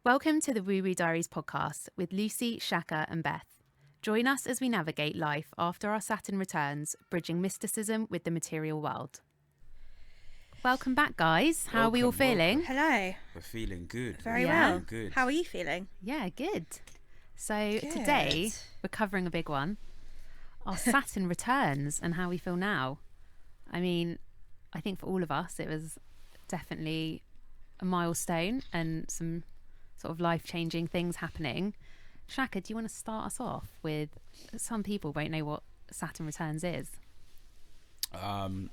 Welcome to the Woo Woo Diaries podcast with Lucy, Shaka and Beth. Join us as we navigate life after our Saturn returns, bridging mysticism with the material world. Welcome back, guys. How are we all feeling? Hello. We're feeling good. Very well. Good. How are you feeling? Yeah, good. So today we're covering a big one. Our Saturn returns and how we feel now. I mean, I think for all of us it was definitely a milestone and some sort of life-changing things happening. Shaka, do you want to start us off with, some people won't know what Saturn Returns is? Saturn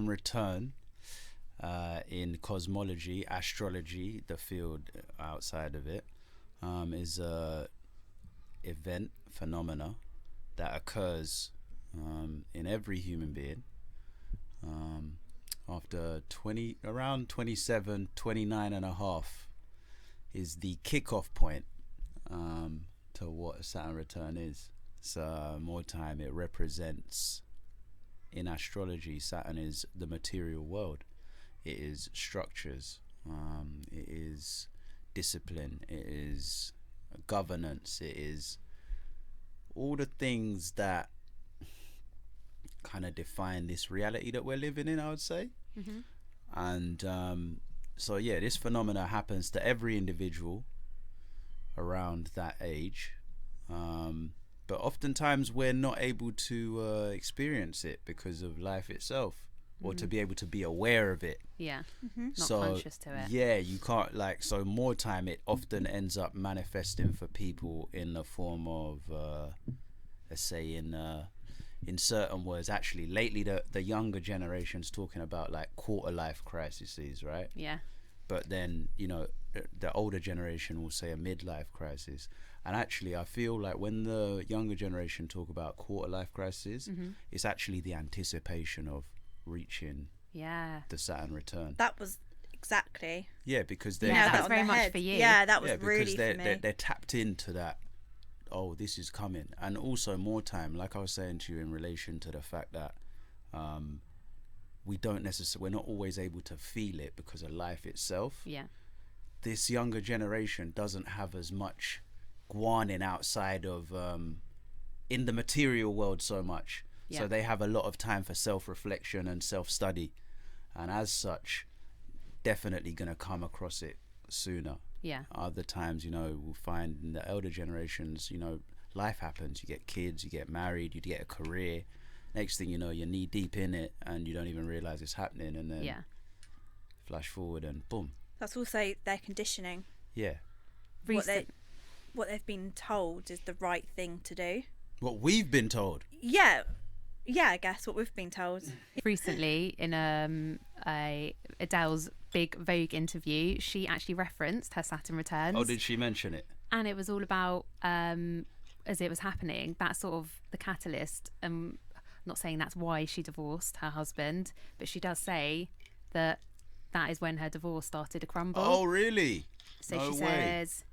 Return in cosmology, astrology, the field outside of it, is a event, phenomena that occurs in every human being after around 27, 29 and a half is the kickoff point to what Saturn Return is. So more time it represents, in astrology, Saturn is the material world. It is structures, it is discipline, it is governance, it is all the things that kind of define this reality that we're living in, I would say. Mm-hmm. And this phenomena happens to every individual around that age, but oftentimes we're not able to experience it because of life itself, or to be able to be aware of it. Not conscious to it. You can't, so more time it often ends up manifesting for people in the form of let's say in certain words. Actually lately the younger generation's talking about quarter life crises, right? But then the older generation will say a midlife crisis. And actually I feel like when the younger generation talk about quarter life crisis, it's actually the anticipation of reaching the Saturn return. That was exactly. Yeah, because that's very much for you. Yeah, that was really for me. They're tapped into that. Oh, this is coming. And also more time, like I was saying to you, in relation to the fact that we're not always able to feel it because of life itself. This younger generation doesn't have as much guanin outside of in the material world so much. So they have a lot of time for self-reflection and self-study, and as such definitely going to come across it sooner. Other times, we'll find in the elder generations, life happens. You get kids, you get married, you get a career. Next thing you know, you're knee deep in it and you don't even realize it's happening, and then flash forward and boom. That's also their conditioning. What they've been told is the right thing to do. What we've been told. I guess what we've been told. Recently, in Adele's big Vogue interview, she actually referenced her Saturn returns. Oh, did she mention it? And it was all about, as it was happening, that sort of the catalyst. I'm not saying that's why she divorced her husband, but she does say that is when her divorce started to crumble. Oh, really? So no she way. says,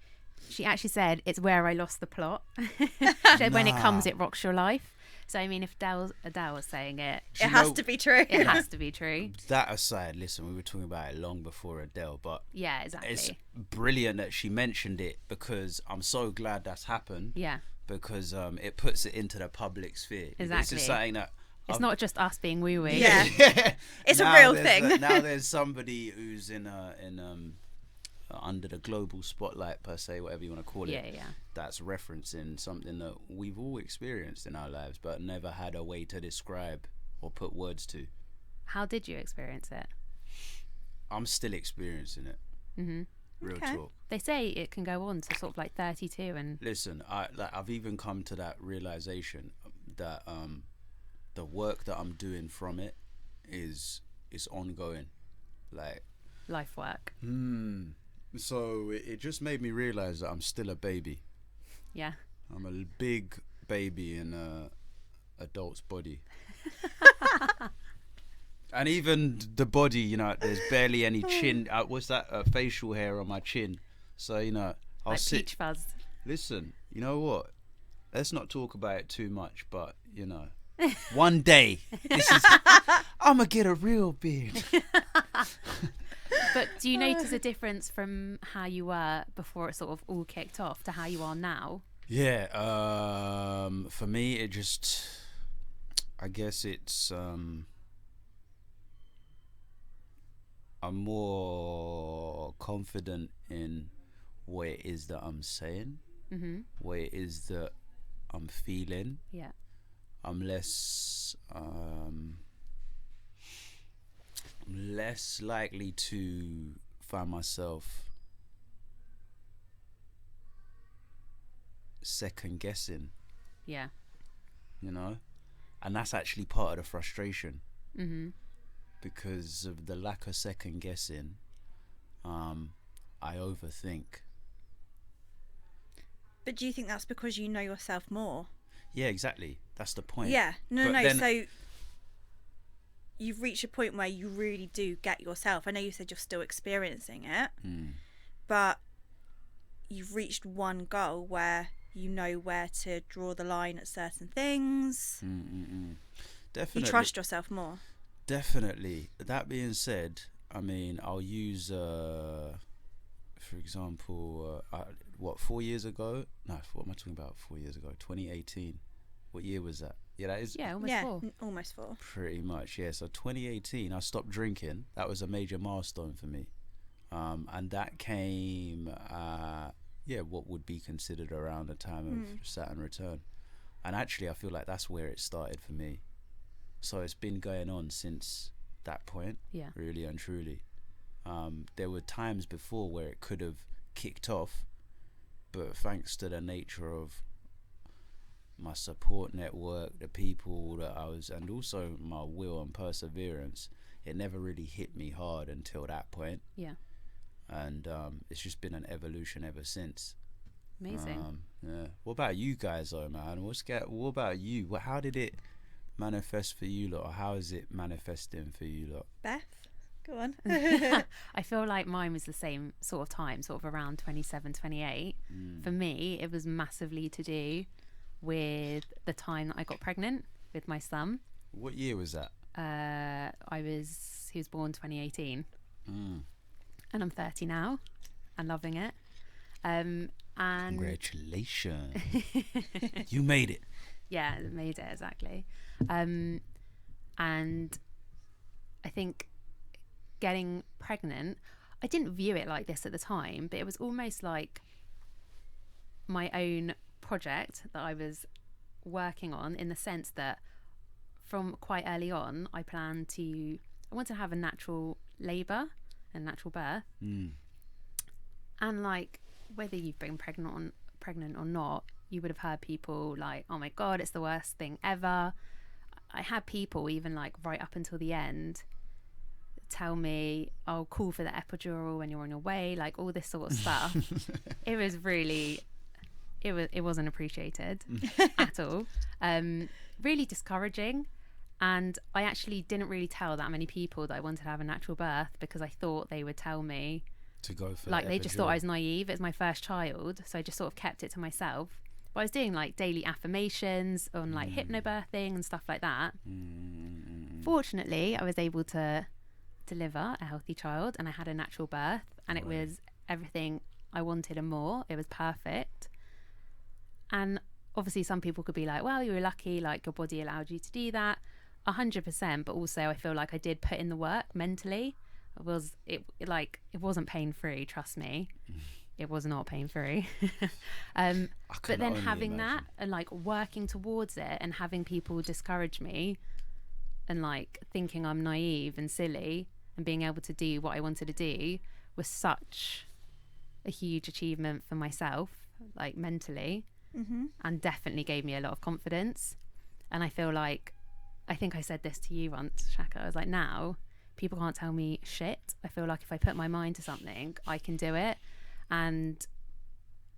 she actually said, it's where I lost the plot. She said, when it comes, it rocks your life. So, I mean, if Adele was saying it, it has to be true. It has to be true. That aside, listen, we were talking about it long before Adele, but yeah, exactly. It's brilliant that she mentioned it, because I'm so glad that's happened. Yeah. Because it puts it into the public sphere. Exactly. This is something that it's not just us being woo-woo. Yeah. It's a real thing. Now there's somebody who's in under the global spotlight, per se, whatever you want to call it. That's referencing something that we've all experienced in our lives, but never had a way to describe or put words to. How did you experience it? I'm still experiencing it. Real talk. They say it can go on to sort of 32 and... Listen, I've even come to that realization that the work that I'm doing from it is ongoing. Life work. So it just made me realize that I'm still a baby. Yeah. I'm a big baby in a adult's body. And even the body, there's barely any chin. What's that? Facial hair on my chin. So, I'll sit. Peach fuzz. Listen, you know what? Let's not talk about it too much, but, one day, I'm going to get a real beard. But do you notice a difference from how you were before it sort of all kicked off to how you are now? Yeah, for me, it just, I guess it's, I'm more confident in what it is that I'm saying, what it is that I'm feeling. Yeah. I'm less likely to find myself second guessing. Yeah. You know, and that's actually part of the frustration. Because of the lack of second guessing, I overthink. But do you think that's because you know yourself more? Yeah, exactly. That's the point. Yeah. No. So you've reached a point where you really do get yourself. I know you said you're still experiencing it, but you've reached one goal where you know where to draw the line at certain things. Definitely. You trust yourself more. Definitely. That being said, I mean, I'll use, for example, 4 years ago? No, what am I talking about? 4 years ago, 2018. What year was that? Yeah, that is. Yeah, almost 4. Almost 4. Pretty much, yeah. So 2018, I stopped drinking. That was a major milestone for me, and that came, what would be considered around the time of Saturn Return, and actually, I feel like that's where it started for me. So it's been going on since that point, really and truly. There were times before where it could have kicked off, but thanks to the nature of my support network, the people that I was, and also my will and perseverance, it never really hit me hard until that point. Yeah. And it's just been an evolution ever since. Amazing. Yeah. What about you guys, though, man? What about you? How did it manifest for you lot, or how is it manifesting for you lot? Beth, go on. I feel like mine was the same sort of time, sort of around 27, 28. For me, it was massively to do with the time that I got pregnant with my son. What year was that? He was born 2018. And I'm 30 now and loving it. And congratulations. You made it. Yeah, made it, exactly. And I think getting pregnant, I didn't view it like this at the time, but it was almost like my own project that I was working on, in the sense that from quite early on, I wanted to have a natural labour and natural birth. And like, whether you've been pregnant or not, you would have heard people like, oh my God, it's the worst thing ever. I had people even like right up until the end tell me, oh, call for the epidural when you're on your way, like all this sort of stuff. It was really, it wasn't appreciated at all. Really discouraging. And I actually didn't really tell that many people that I wanted to have a natural birth, because I thought they would tell me to go for like, they just thought I was naive. It's my first child, so I just sort of kept it to myself. But I was doing like daily affirmations on like hypnobirthing and stuff like that. Fortunately, I was able to deliver a healthy child, and I had a natural birth, and it was everything I wanted and more. It was perfect. And obviously some people could be like, well, you were lucky, like your body allowed you to do that. 100%. But also I feel like I did put in the work mentally. It wasn't pain-free, trust me. It was not pain-free. But then having that and like working towards it, and having people discourage me and like thinking I'm naive and silly, and being able to do what I wanted to do, was such a huge achievement for myself, like mentally, and definitely gave me a lot of confidence. And I feel like, I think I said this to you once, Shaka, I was like, now people can't tell me shit. I feel like if I put my mind to something, I can do it. And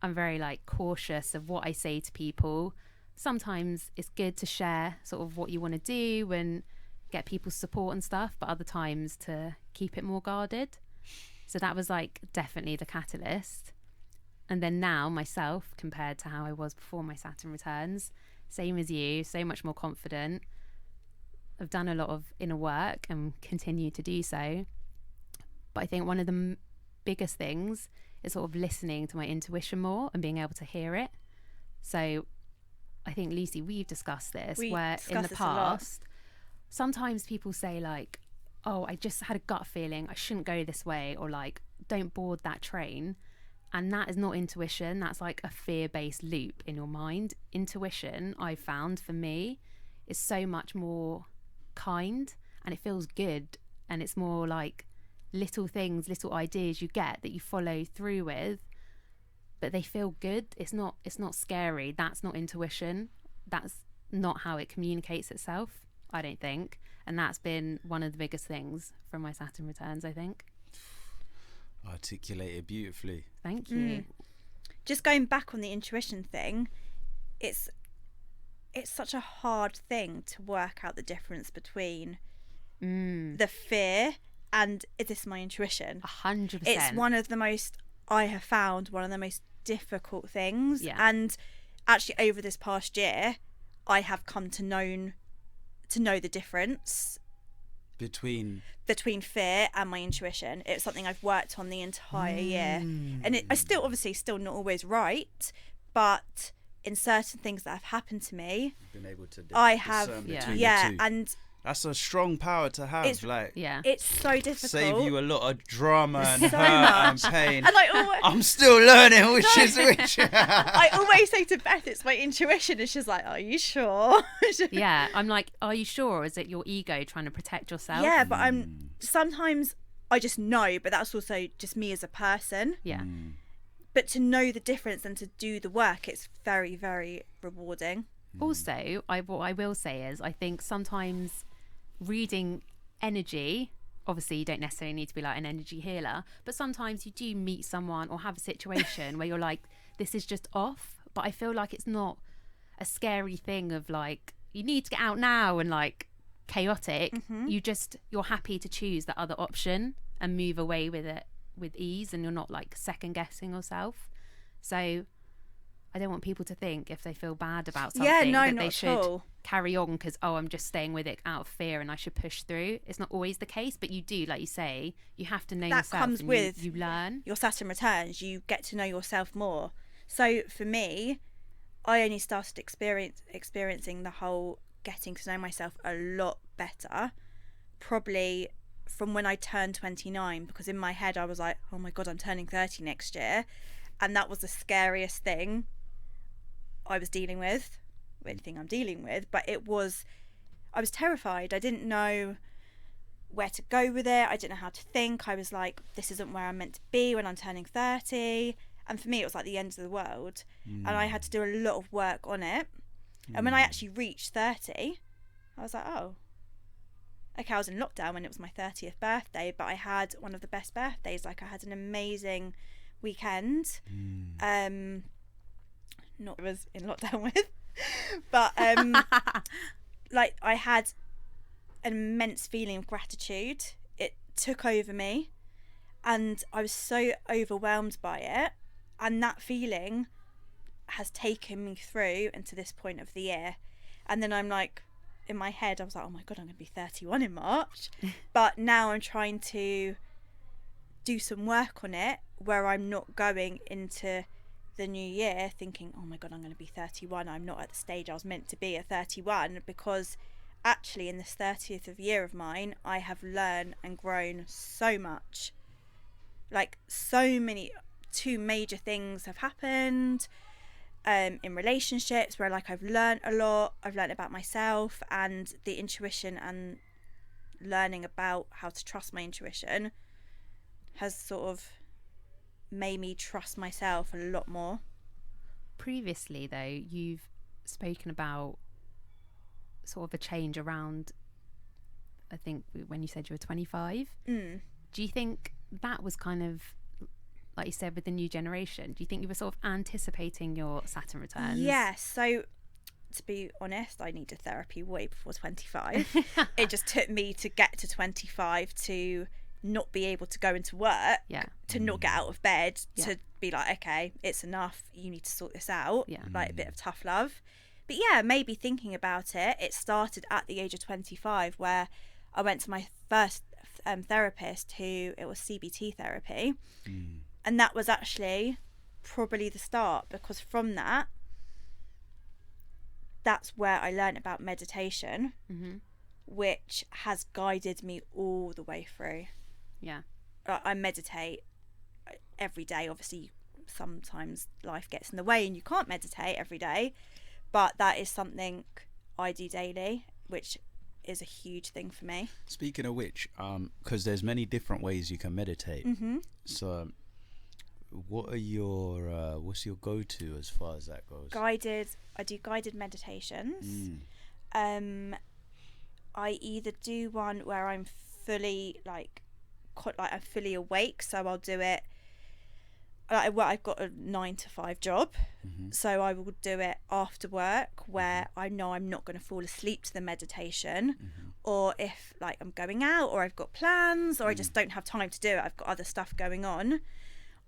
I'm very like cautious of what I say to people. Sometimes it's good to share sort of what you want to do and get people's support and stuff, but other times to keep it more guarded. So that was like definitely the catalyst. And then now myself, compared to how I was before my Saturn returns, same as you, so much more confident. I've done a lot of inner work and continue to do so. But I think one of the biggest things is sort of listening to my intuition more and being able to hear it. So I think, Lucy, we've discussed this, where in the past, sometimes people say like, oh, I just had a gut feeling I shouldn't go this way, or like, don't board that train. And that is not intuition. That's like a fear-based loop in your mind. Intuition, I've found, for me, is so much more kind, and it feels good. And it's more like little things, little ideas you get that you follow through with, but they feel good. It's not scary. That's not intuition. That's not how it communicates itself, I don't think. And that's been one of the biggest things from my Saturn returns, I think. Articulated beautifully. Thank you. Just going back on the intuition thing, it's such a hard thing to work out the difference between the fear and, is this my intuition? 100%. It's one of the most difficult things. Yeah. And actually over this past year, I have come to know the difference between fear and my intuition. It's something I've worked on the entire year, and I still not always right, but in certain things that have happened to me, been able to I have, discern between the two. and that's a strong power to have. It's so difficult. Save you a lot of drama and So hurt much. and pain. And I'm still learning which is which. I always say to Beth, it's my intuition, and she's like, are you sure? Yeah, I'm like, are you sure? Or is it your ego trying to protect yourself? Yeah, but sometimes I just know, but that's also just me as a person. Yeah. But to know the difference and to do the work, it's very, very rewarding. Also, what I will say is, I think sometimes reading energy, obviously you don't necessarily need to be like an energy healer, but sometimes you do meet someone or have a situation where you're like, this is just off. But I feel like it's not a scary thing of like, you need to get out now and like chaotic. You're happy to choose that other option and move away with it with ease, and you're not like second guessing yourself. So I don't want people to think, if they feel bad about something, that they should carry on because, oh, I'm just staying with it out of fear and I should push through. It's not always the case, but you do, like you say, you have to know yourself. That comes with you learn. Your Saturn returns, you get to know yourself more. So for me, I only started experiencing the whole getting to know myself a lot better probably from when I turned 29, because in my head I was like, oh my God, I'm turning 30 next year. And that was the scariest thing I was dealing with, anything I'm dealing with, but I was terrified. I didn't know where to go with it. I didn't know how to think. I was like, this isn't where I'm meant to be when I'm turning 30. And for me, it was like the end of the world. And I had to do a lot of work on it. And when I actually reached 30, I was like, oh, okay, I was in lockdown when it was my 30th birthday, but I had one of the best birthdays. Like, I had an amazing weekend. Not I was in lockdown with, but like, I had an immense feeling of gratitude. It took over me and I was so overwhelmed by it, and that feeling has taken me through into this point of the year. And then I'm like, in my head I was like, oh my God, I'm gonna be 31 in March. But now I'm trying to do some work on it where I'm not going into the new year thinking, oh my God, I'm going to be 31. I'm not at the stage I was meant to be at 31, because actually in this 30th of year of mine, I have learned and grown so much. Like, two major things have happened in relationships where, like, I've learned a lot. I've learned about myself, and the intuition and learning about how to trust my intuition has sort of made me trust myself a lot more. Previously, though, you've spoken about sort of a change around, I think, when you said you were 25. Do you think that was kind of, like you said, with the new generation? Do you think you were sort of anticipating your Saturn returns? Yes. So, to be honest, I needed therapy way before 25. It just took me to get to 25 to not be able to go into work, to not get out of bed, to be like, okay, it's enough, you need to sort this out, like a bit of tough love. But yeah, maybe thinking about it, it started at the age of 25, where I went to my first therapist who it was CBT therapy, and that was actually probably the start, because from that's where I learned about meditation, which has guided me all the way through. Yeah. I meditate every day. Obviously, sometimes life gets in the way and you can't meditate every day, but that is something I do daily, which is a huge thing for me. Speaking of which, because there's many different ways you can meditate. So what are your what's your go-to as far as that goes? I do guided meditations. I either do one where I'm fully I'm fully awake, so I'll do it. I've got a 9 to 5 job, so I will do it after work, where I know I'm not going to fall asleep to the meditation, or if like I'm going out or I've got plans or I just don't have time to do it, I've got other stuff going on,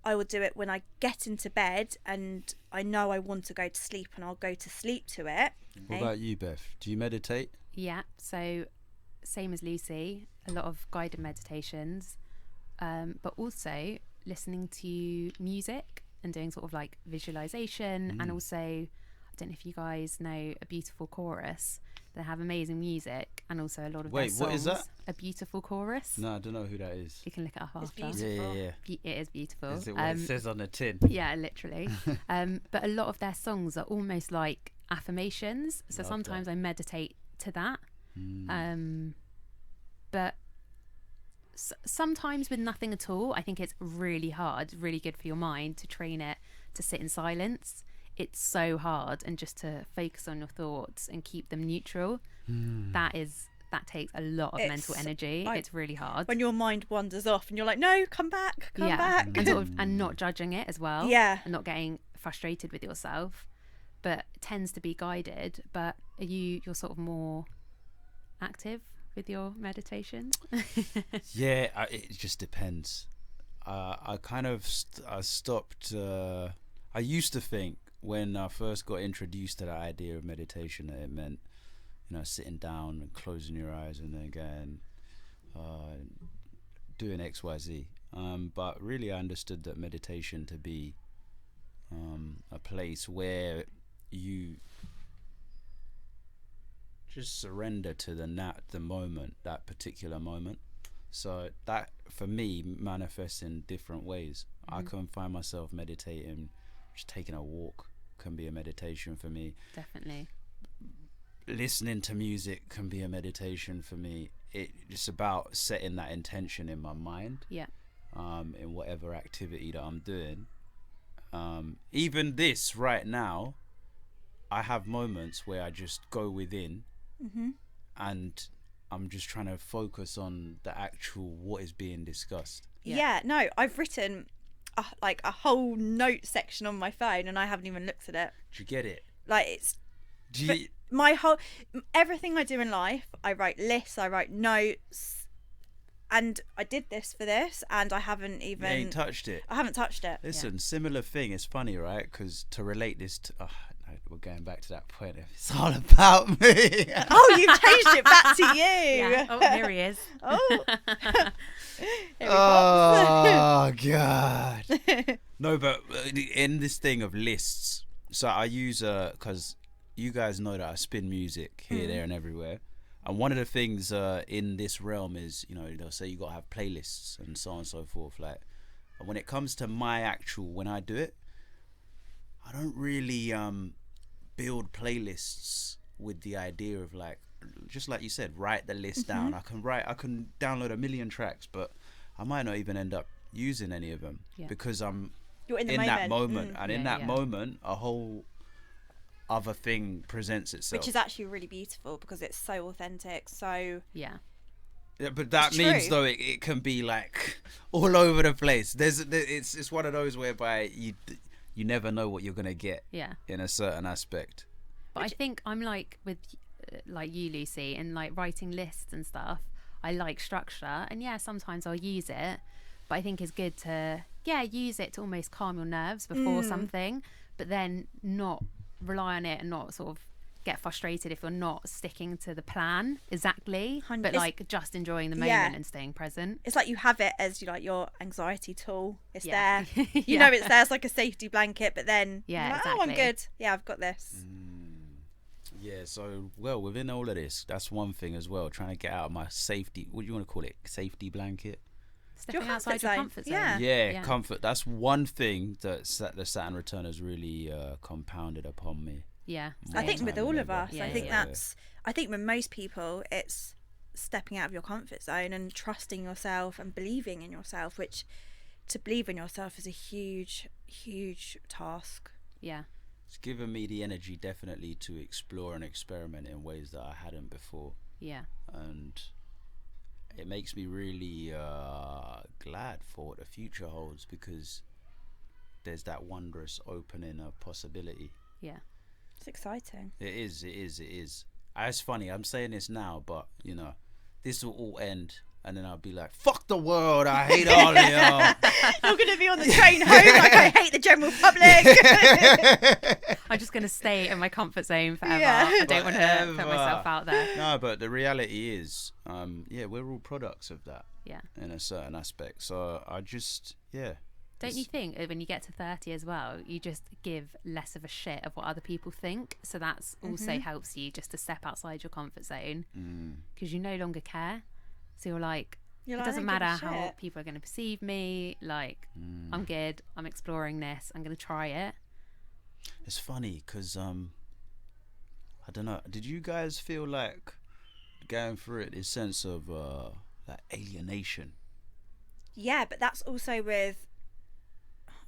I will do it when I get into bed and I know I want to go to sleep, and I'll go to sleep to it. What about you, Beth? Do you meditate? Yeah, so same as Lucy, a lot of guided meditations, but also listening to music and doing sort of like visualization, and also, I don't know if you guys know A Beautiful Chorus. They have amazing music, and also a lot of their songs. What is that? A Beautiful Chorus. No, I don't know who that is. You can look it up after. It's beautiful. Yeah. It is beautiful. Is it what it says on the tin? Yeah, literally. But a lot of their songs are almost like affirmations, so Love sometimes that. I meditate to that. But sometimes with nothing at all, I think it's really hard, really good for your mind to train it to sit in silence. It's so hard, and just to focus on your thoughts and keep them neutral, that takes a lot of mental energy. It's really hard when your mind wanders off and you're like, no, come back and not judging it as well, and not getting frustrated with yourself. But it tends to be guided. But you're sort of more active with your meditations? Yeah, it just depends. I kind of I stopped. I used to think when I first got introduced to the idea of meditation that it meant, sitting down and closing your eyes and then going doing XYZ. But really, I understood that meditation to be a place where you just surrender to the moment, that particular moment. So that for me manifests in different ways. I can find myself meditating, just taking a walk can be a meditation for me. Definitely. Listening to music can be a meditation for me. It's about setting that intention in my mind. Yeah. In whatever activity that I'm doing. Even this right now, I have moments where I just go within, and I'm just trying to focus on the actual what is being discussed. Yeah, no, I've written a whole note section on my phone, and I haven't even looked at it. Do you get it? Like, it's my whole everything I do in life. I write lists, I write notes, and I did this for this, and I haven't even. You ain't touched it. I haven't touched it. Listen, similar thing. It's funny, right? Because to relate this to. We're going back to that point. It's all about me. Oh, you've changed it back to you. Yeah. Oh, here he is. Oh. Oh God. No, but in this thing of lists, so I use because you guys know that I spin music here, there, and everywhere. And one of the things in this realm is, they'll say you gotta have playlists and so on and so forth. Like, and when it comes to when I do it, I don't really build playlists with the idea of just like you said, write the list down. I can download 1 million tracks, but I might not even end up using any of them because you're in that moment, and in that moment, a whole other thing presents itself, which is actually really beautiful because it's so authentic. So yeah, but that means though it can be all over the place. It's one of those whereby you never know what you're gonna get in a certain aspect. But I think I'm with you, Lucy, and writing lists and stuff. I like structure, and sometimes I'll use it, but I think it's good to use it to almost calm your nerves before something, but then not rely on it and not sort of get frustrated if you're not sticking to the plan exactly, but It's- like just enjoying the moment Yeah. and staying present. It's like you have it as like your anxiety tool. It's Yeah. there. You Yeah. know it's there. It's like a safety blanket, but then Yeah, you're like, oh, I'm exactly. good. Yeah, I've got this. Yeah, so, well, within all of this, that's one thing as well, trying to get out of my safety, what do you want to call it? Safety blanket? Stepping comfort outside your zone. comfort zone. Yeah. Yeah, comfort. That's one thing that the Saturn Return has really compounded upon me. Yeah. I More think time with than all of ever. us, Yeah, I think yeah. I think with most people, it's stepping out of your comfort zone and trusting yourself and believing in yourself, which to believe in yourself is a huge, huge task. Yeah. It's given me the energy definitely to explore and experiment in ways that I hadn't before. Yeah. And it makes me really glad for what the future holds, because there's that wondrous opening of possibility. Yeah. It's exciting. It is. It's funny, I'm saying this now, but you know, this will all end and then I'll be like, fuck the world, I hate all of y'all. You're going to be on the train home like, I hate the general public. I'm just going to stay in my comfort zone forever. Yeah. I don't want to put Forever. myself out there. No, but the reality is, we're all products of that Yeah. in a certain aspect. So I just, Don't you think when you get to 30 as well, you just give less of a shit of what other people think? So that's also helps you just to step outside your comfort zone, because you no longer care. So you're like, You're it like, doesn't I don't give a matter how shit. people are going to perceive me. Like, I'm good. I'm exploring this. I'm going to try it. It's funny because I don't know. Did you guys feel like going through it, this sense of that alienation? Yeah, but that's also with,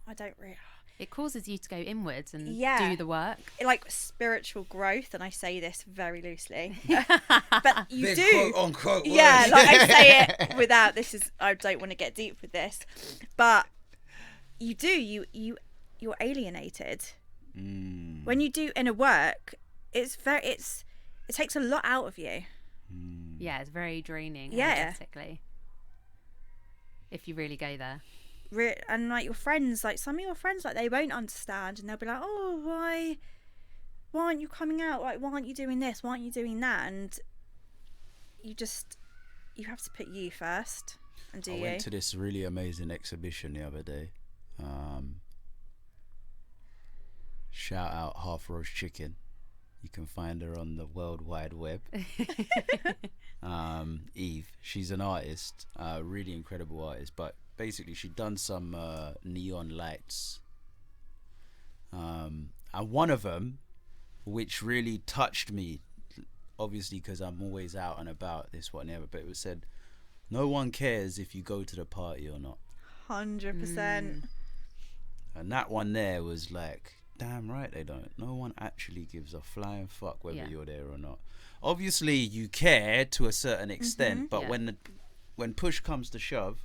I don't really, It causes you to go inwards and Yeah. do the work. like spiritual growth, and I say this very loosely, but you do. quote unquote Yeah, words. like I say it without, I don't want to get deep with this, but you do, you're alienated. When you do inner work, it takes a lot out of you. Yeah, it's very draining Yeah. energetically if you really go there. And like your friends, like some of your friends, like they won't understand, and they'll be like, oh, why aren't you coming out? Like, why aren't you doing this? Why aren't you doing that? And you have to put you first and do I you. went to this really amazing exhibition the other day. Shout out Half Roast Chicken. You can find her on the World Wide Web. Eve, she's an artist, really incredible artist, but basically she'd done some neon lights. And one of them, which really touched me, obviously because I'm always out and about, this, what, and the other, but it was said, no one cares if you go to the party or not. 100%. And that one there was like, damn right they don't. No one actually gives a flying fuck whether you're there or not. Obviously you care to a certain extent, but when push comes to shove,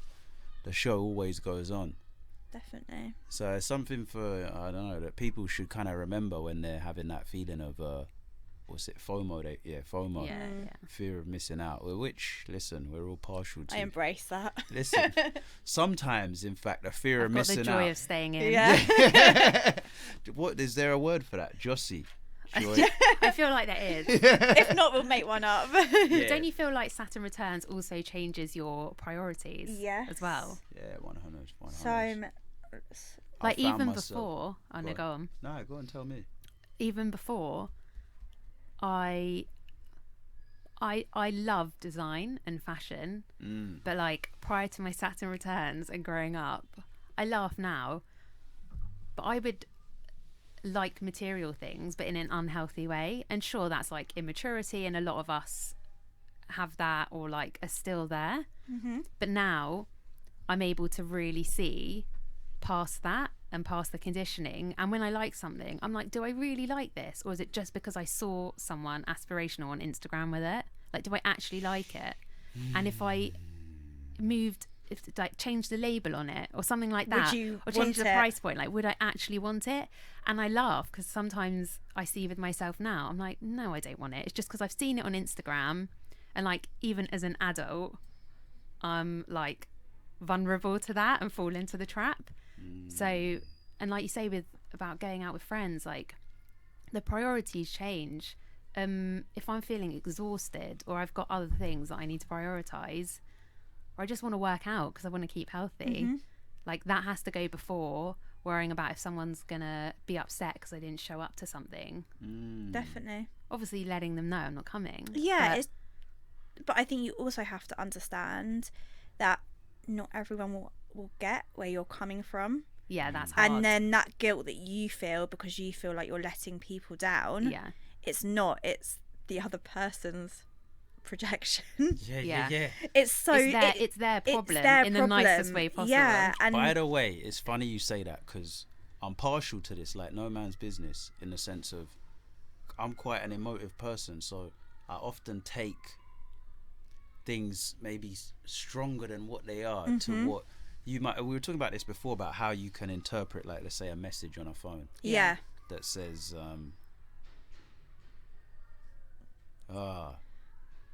the show always goes on. Definitely. So it's something for, I don't know, that people should kind of remember when they're having that feeling of what's it, FOMO? FOMO. Yeah, yeah. Fear of missing out, which, listen, we're all partial to. I embrace that. Listen, sometimes, in fact, a fear of Got missing the joy out. of staying in. Yeah. What is there a word for that? Jossie. Joy. I feel like there is. If not, we'll make one up. Yeah. Don't you feel like Saturn Returns also changes your priorities Yes. as well? Yeah, 100. So, I Like found even myself- before, oh no, go on. No, go and tell me. Even before, I love design and fashion, but like prior to my Saturn Returns and growing up, I laugh now, but I would like material things, but in an unhealthy way. And sure, that's like immaturity, and a lot of us have that or like are still there. But now I'm able to really see past that and past the conditioning, and when I like something, I'm like, do I really like this, or is it just because I saw someone aspirational on Instagram with it? Like, do I actually like it? And if I change the label on it or something like Would that, you or change want the it? price point, like, would I actually want it? And I laugh because sometimes I see with myself now, I'm like, no, I don't want it. It's just because I've seen it on Instagram, and like even as an adult, I'm like vulnerable to that and fall into the trap. So, and like you say about going out with friends, like the priorities change, if I'm feeling exhausted or I've got other things that I need to prioritize, or I just want to work out because I want to keep healthy, like that has to go before worrying about if someone's gonna be upset because I didn't show up to something. Definitely. Obviously letting them know I'm not coming. Yeah, but I think you also have to understand that not everyone will get where you're coming from. Yeah, that's hard. And then that guilt that you feel because you feel like you're letting people down. Yeah. It's the other person's projection. Yeah. It's their problem in the problem. nicest way possible. Yeah. And by the way, it's funny you say that because I'm partial to this, like no man's business, in the sense of I'm quite an emotive person, so I often take things maybe stronger than what they are to what you might. We were talking about this before about how you can interpret, like, let's say a message on a phone that says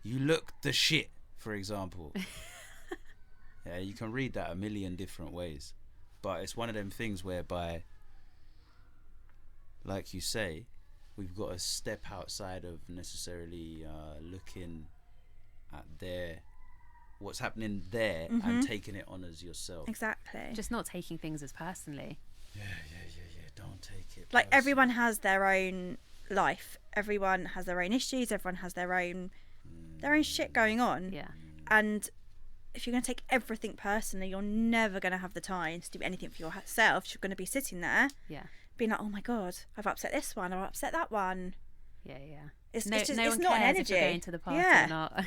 you look the shit, for example. Yeah, you can read that a million different ways, but it's one of them things whereby, like you say, we've got to step outside of necessarily looking at what's happening there and taking it on as yourself. Exactly. Just not taking things as personally. Yeah. Don't take it like personally. Everyone has their own life. Everyone has their own issues. Everyone has their own shit going on. Yeah. And if you're going to take everything personally, you're never going to have the time to do anything for yourself. You're going to be sitting there being like, oh my God, I've upset this one, I've upset that one. Yeah. It's no not one an cares energy. if you're going to the party or not.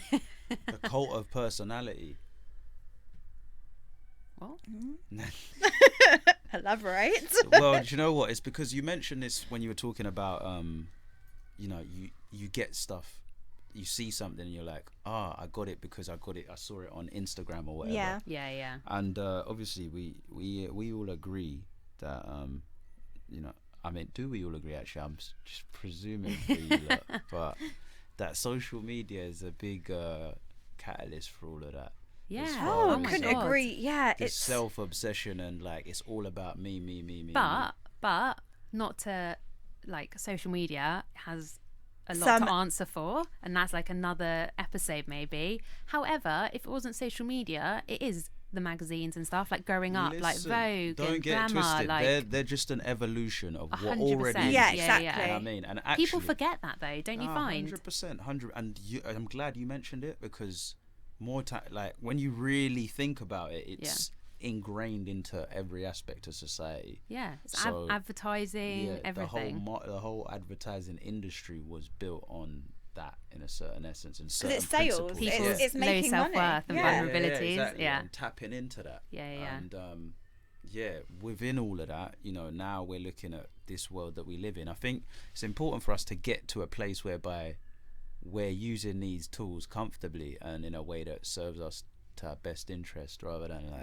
The cult of personality. What? Elaborate. Well, do you know what? It's because you mentioned this when you were talking about, you get stuff, you see something and you're like, I got it because I saw it on Instagram or whatever. Yeah. And obviously we all agree that, I mean, do we all agree? Actually, I'm just presuming for you lot, but that social media is a big catalyst for all of that. Yeah. Oh, my couldn't God. agree. Yeah, This it's self-obsession and like it's all about me. But not to, like, social media has a lot to answer for, and that's like another episode maybe. However, if it wasn't social media, it is the magazines and stuff, like growing up, like Vogue don't and get Glamour, twisted. like They're just an evolution of what 100%. already is. Yeah, exactly. You know what I mean? And actually, people forget that though, don't you find? 100%. And I'm glad you mentioned it because more time, like when you really think about it, it's ingrained into every aspect of society. Yeah, it's So, advertising, everything. The whole advertising industry was built on that in a certain essence and certain it's sales. principles. It's low making self-worth money. and Yeah. vulnerabilities. Exactly. Yeah. And tapping into that. Yeah. And within all of that, now we're looking at this world that we live in. I think it's important for us to get to a place whereby we're using these tools comfortably and in a way that serves us to our best interest rather than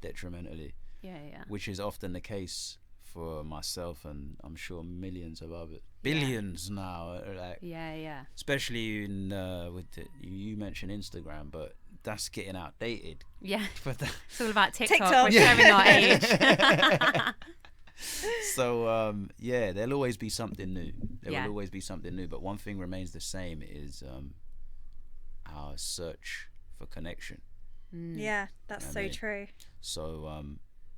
detrimentally. Yeah. Which is often the case for myself and I'm sure millions of others, billions now. Like, Yeah. especially in with you mentioned Instagram, but that's getting outdated. Yeah. But It's all about TikTok. TikTok. We're showing our age. so there'll always be something new. There Yeah. will always be something new. But one thing remains the same is our search for connection. Yeah, that's so true. So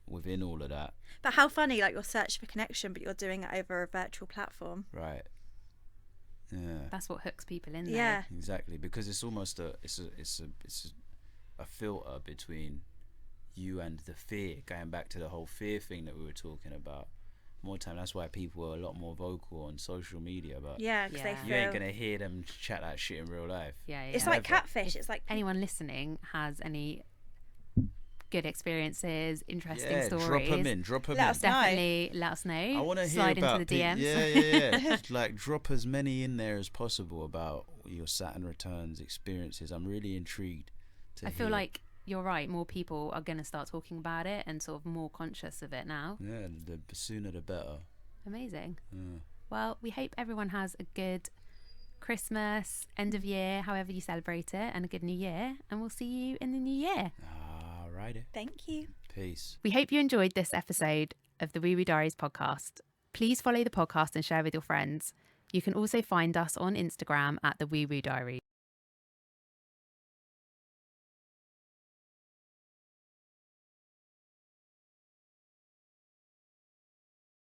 within all of that, But how funny, like you're searching for connection, but you're doing it over a virtual platform. right? Yeah. That's what hooks people in there. Yeah. Exactly, because it's almost a filter between you and the fear. Going back to the whole fear thing that we were talking about, more time. That's why people are a lot more vocal on social media. But Yeah, because they you ain't feel... gonna hear them chat that shit in real life. Yeah. It's like catfish. It's like... Anyone listening has any good experiences, interesting stories, drop them in. Let us know. definitely let us know. I want to hear Slide about into the DMs. Yeah. Like drop as many in there as possible about your Saturn Returns experiences. I'm really intrigued to I hear. feel like you're right. More people are going to start talking about it and sort of more conscious of it now. Yeah, the sooner the better. Amazing. Yeah. Well, we hope everyone has a good Christmas, end of year, however you celebrate it, and a good new year. And we'll see you in the new year. Alrighty. Thank you. Peace. We hope you enjoyed this episode of the Wee Wee Diaries podcast. Please follow the podcast and share with your friends. You can also find us on Instagram at the Woo Woo Diary.